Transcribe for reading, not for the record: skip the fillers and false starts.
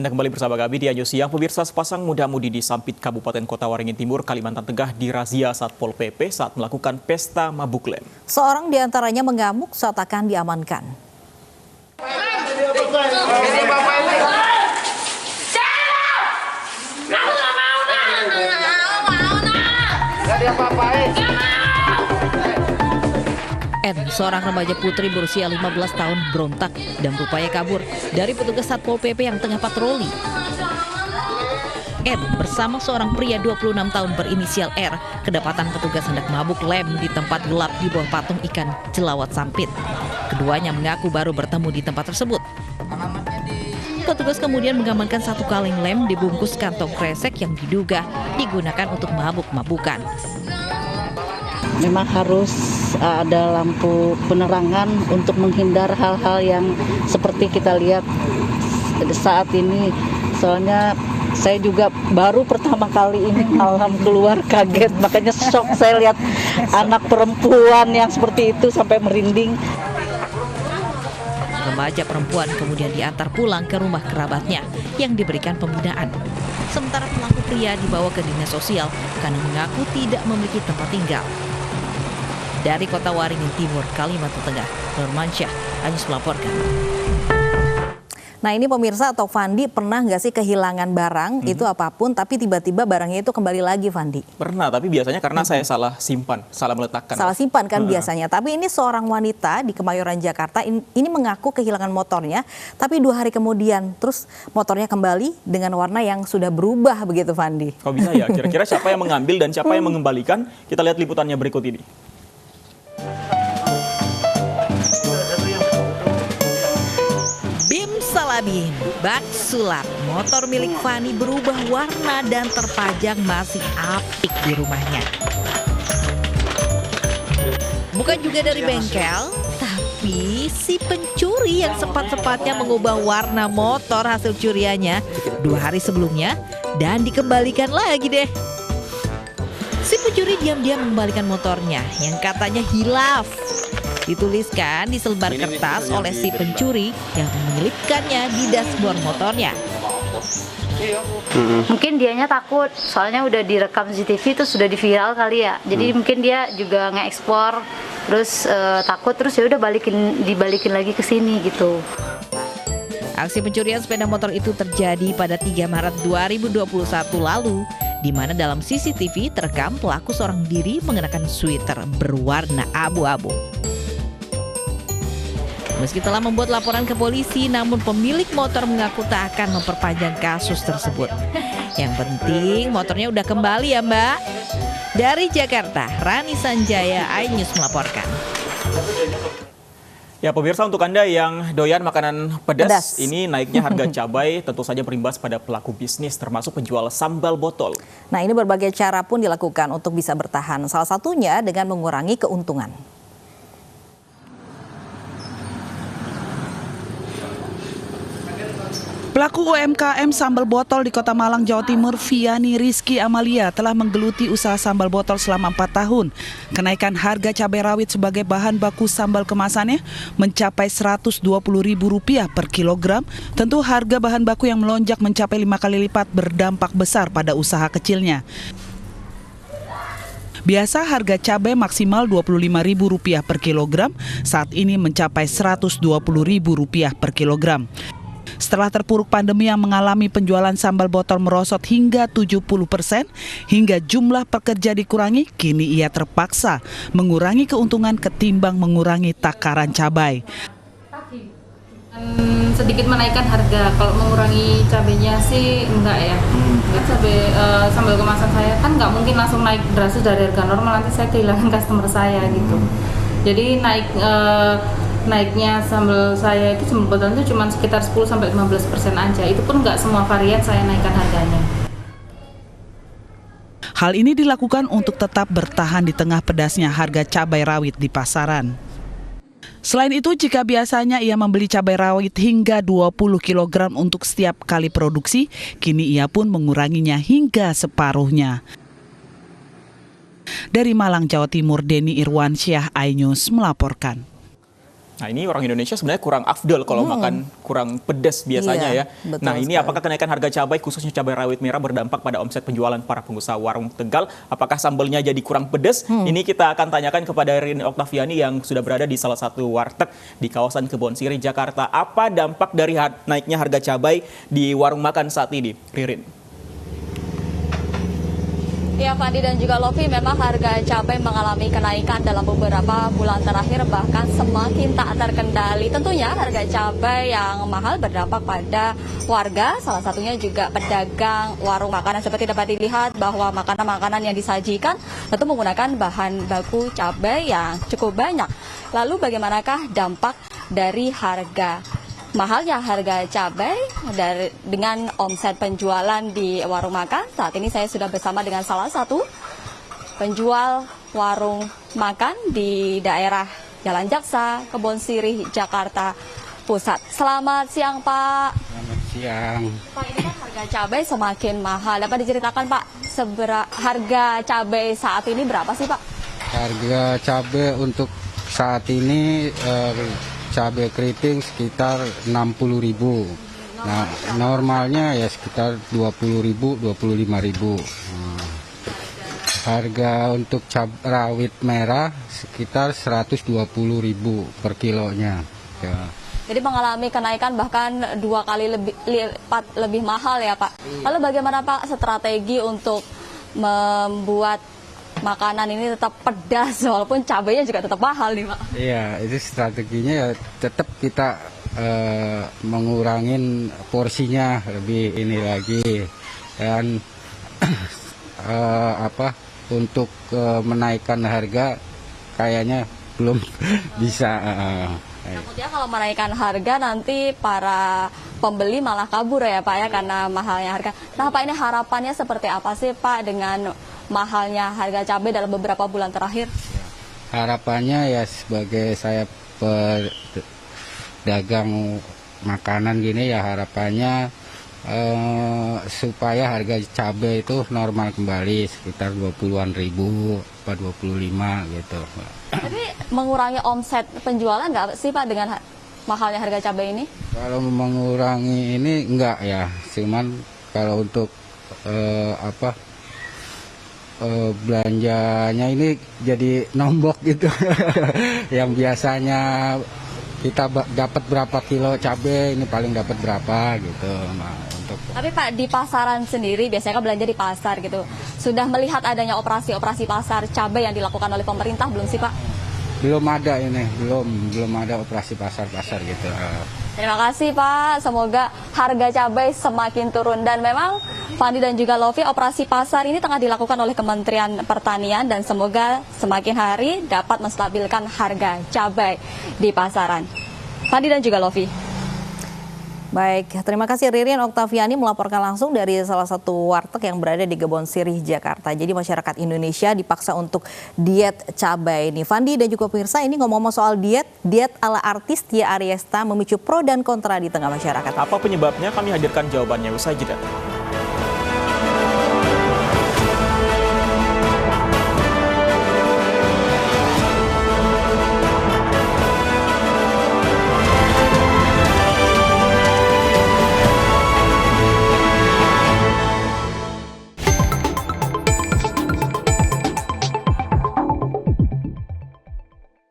Anda kembali bersama kami di Anjo Siang. Pemirsa, sepasang muda-mudi di Sampit, Kabupaten Kota Waringin Timur, Kalimantan Tengah dirazia Satpol PP saat melakukan pesta mabuk lem. Seorang diantaranya mengamuk saat akan diamankan. N, seorang remaja putri berusia 15 tahun berontak dan berupaya kabur dari petugas Satpol PP yang tengah patroli. N bersama seorang pria 26 tahun berinisial R kedapatan petugas hendak mabuk lem di tempat gelap di bawah patung ikan Jelawat Sampit. Keduanya mengaku baru bertemu di tempat tersebut. Petugas kemudian mengamankan satu kaleng lem dibungkus kantong kresek yang diduga digunakan untuk mabuk-mabukan. Memang harus ada lampu penerangan untuk menghindar hal-hal yang seperti kita lihat saat ini. Soalnya saya juga baru pertama kali ini malam keluar kaget, makanya shock saya lihat anak perempuan yang seperti itu sampai merinding. Remaja perempuan kemudian diantar pulang ke rumah kerabatnya yang diberikan pembinaan. Sementara pelaku pria dibawa ke dinas sosial karena mengaku tidak memiliki tempat tinggal. Dari Kota Waringin Timur, Kalimantan Tengah, Nurmansyah, Anyus melaporkan. Nah, ini pemirsa atau Fandi, pernah nggak sih kehilangan barang itu apapun, tapi tiba-tiba barangnya itu kembali lagi, Fandi? Pernah, tapi biasanya karena saya salah simpan, salah meletakkan. Salah simpan kan biasanya. Tapi ini seorang wanita di Kemayoran, Jakarta, ini mengaku kehilangan motornya, tapi 2 hari kemudian terus motornya kembali dengan warna yang sudah berubah begitu, Fandi. Kok bisa ya? Kira-kira siapa yang mengambil dan siapa yang mengembalikan? Kita lihat liputannya berikut ini. Salabim, bak sulap, motor milik Fani berubah warna dan terpajang masih apik di rumahnya. Bukan juga dari bengkel, tapi si pencuri yang sempat-sempatnya mengubah warna motor hasil curiannya 2 hari sebelumnya dan dikembalikan lagi deh. Si pencuri diam-diam mengembalikan motornya yang katanya hilaf. Dituliskan di selebar kertas oleh si pencuri yang menyelipkannya di dashboard motornya. Mungkin dianya takut, soalnya udah direkam CCTV itu sudah diviral kali ya. Jadi mungkin dia juga nge-explore, terus takut, terus ya udah dibalikin lagi ke sini gitu. Aksi pencurian sepeda motor itu terjadi pada 3 Maret 2021 lalu, di mana dalam CCTV terekam pelaku seorang diri mengenakan sweater berwarna abu-abu. Meski telah membuat laporan ke polisi, namun pemilik motor mengaku tak akan memperpanjang kasus tersebut. Yang penting motornya udah kembali ya, Mbak. Dari Jakarta, Rani Sanjaya, iNews melaporkan. Ya pemirsa, untuk Anda yang doyan makanan pedas, ini naiknya harga cabai tentu saja berimbas pada pelaku bisnis termasuk penjual sambal botol. Nah, ini berbagai cara pun dilakukan untuk bisa bertahan. Salah satunya dengan mengurangi keuntungan. Pelaku UMKM sambal botol di Kota Malang, Jawa Timur, Viani Rizky Amalia telah menggeluti usaha sambal botol selama 4 tahun. Kenaikan harga cabai rawit sebagai bahan baku sambal kemasannya mencapai Rp120.000 per kilogram. Tentu harga bahan baku yang melonjak mencapai 5 kali lipat berdampak besar pada usaha kecilnya. Biasa harga cabai maksimal Rp25.000 per kilogram, saat ini mencapai Rp120.000 per kilogram. Setelah terpuruk pandemi yang mengalami penjualan sambal botol merosot hingga 70%, hingga jumlah pekerja dikurangi, kini ia terpaksa mengurangi keuntungan ketimbang mengurangi takaran cabai. Sedikit menaikkan harga, kalau mengurangi cabainya sih enggak ya. Cabai sambal kemasan saya kan nggak mungkin langsung naik drastis dari harga normal, nanti saya kehilangan customer saya gitu. Jadi naiknya sambal saya itu sambal botol itu cuma sekitar 10-15% aja. Itu pun nggak semua varian saya naikkan harganya. Hal ini dilakukan untuk tetap bertahan di tengah pedasnya harga cabai rawit di pasaran. Selain itu, jika biasanya ia membeli cabai rawit hingga 20 kg untuk setiap kali produksi, kini ia pun menguranginya hingga separuhnya. Dari Malang, Jawa Timur, Denny Irwansyah, iNews melaporkan. Ya, pemirsa, untuk Anda yang doyan makanan pedas, ini naiknya harga cabai rawit sebagai bahan baku sambal kemasannya mencapai Rp120.000 per kilogram. Tentu harga bahan baku yang melonjak mencapai 5 kali lipat berdampak besar pada usaha kecilnya. Nah, ini orang Indonesia sebenarnya kurang afdol kalau makan kurang pedas biasanya Iya, ya. betul Nah, ini sekali. apakah kenaikan harga cabai khususnya cabai rawit merah berdampak pada omset penjualan para pengusaha warung Tegal? Apakah sambelnya jadi kurang pedas? Ini kita akan tanyakan kepada Ririn Oktaviani yang sudah berada di salah satu warteg di kawasan Kebonsiri, Jakarta. Apa dampak dari naiknya harga cabai di warung makan saat ini, Ririn? Ya, Fandi dan juga Lovi, memang harga cabai mengalami kenaikan dalam beberapa bulan terakhir, bahkan semakin tak terkendali. Tentunya harga cabai yang mahal berdampak pada warga, salah satunya juga pedagang warung makanan. Seperti dapat dilihat bahwa makanan-makanan yang disajikan tentu menggunakan bahan baku cabai yang cukup banyak. Lalu bagaimanakah dampak dari mahalnya harga cabai dengan omset penjualan di warung makan? Saat ini saya sudah bersama dengan salah satu penjual warung makan di daerah Jalan Jaksa, Kebonsiri, Jakarta Pusat. Selamat siang, Pak. Selamat siang. Pak, ini kan harga cabai semakin mahal. Dapat diceritakan, Pak, harga cabai saat ini berapa sih, Pak? Harga cabai untuk saat ini cabai keriting sekitar 60.000. Nah, normalnya ya sekitar 20.000, 25.000. Harga untuk cabai rawit merah sekitar 120.000 per kilonya. Ya. Jadi mengalami kenaikan bahkan 2 kali lipat lebih mahal ya, Pak. Lalu bagaimana, Pak, strategi untuk membuat makanan ini tetap pedas walaupun cabainya juga tetap mahal nih, Pak? Iya, itu strateginya ya tetap kita mengurangin porsinya lebih ini lagi, dan untuk menaikkan harga kayaknya belum bisa. Takutnya kalau menaikkan harga nanti para pembeli malah kabur ya, Pak, ya, karena mahalnya harga. Nah, Pak, ini harapannya seperti apa sih, Pak, dengan mahalnya harga cabai dalam beberapa bulan terakhir? Harapannya ya sebagai saya pedagang makanan gini ya, harapannya supaya harga cabai itu normal kembali sekitar 20-an ribu, 25 gitu. Tapi mengurangi omset penjualan nggak sih, Pak, dengan mahalnya harga cabai ini? Kalau mengurangi ini enggak ya, cuman kalau untuk belanjanya ini jadi nombok gitu. Yang biasanya kita dapat berapa kilo cabai, ini paling dapat berapa gitu. Nah, Tapi, Pak, di pasaran sendiri biasanya kan belanja di pasar gitu. Sudah melihat adanya operasi-operasi pasar cabai yang dilakukan oleh pemerintah belum sih, Pak? Belum ada ini, belum ada operasi pasar-pasar gitu. Terima kasih, Pak. Semoga harga cabai semakin turun. Dan memang Fandi dan juga Lovi, operasi pasar ini tengah dilakukan oleh Kementerian Pertanian dan semoga semakin hari dapat menstabilkan harga cabai di pasaran. Fandi dan juga Lovi. Baik, terima kasih Ririn Oktaviani melaporkan langsung dari salah satu warteg yang berada di Kebonsiri, Jakarta. Jadi masyarakat Indonesia dipaksa untuk diet cabai ini. Fandi dan juga pemirsa, ini ngomong-ngomong soal diet ala artis Tia Ariesta memicu pro dan kontra di tengah masyarakat. Apa penyebabnya? Kami hadirkan jawabannya usai jeda.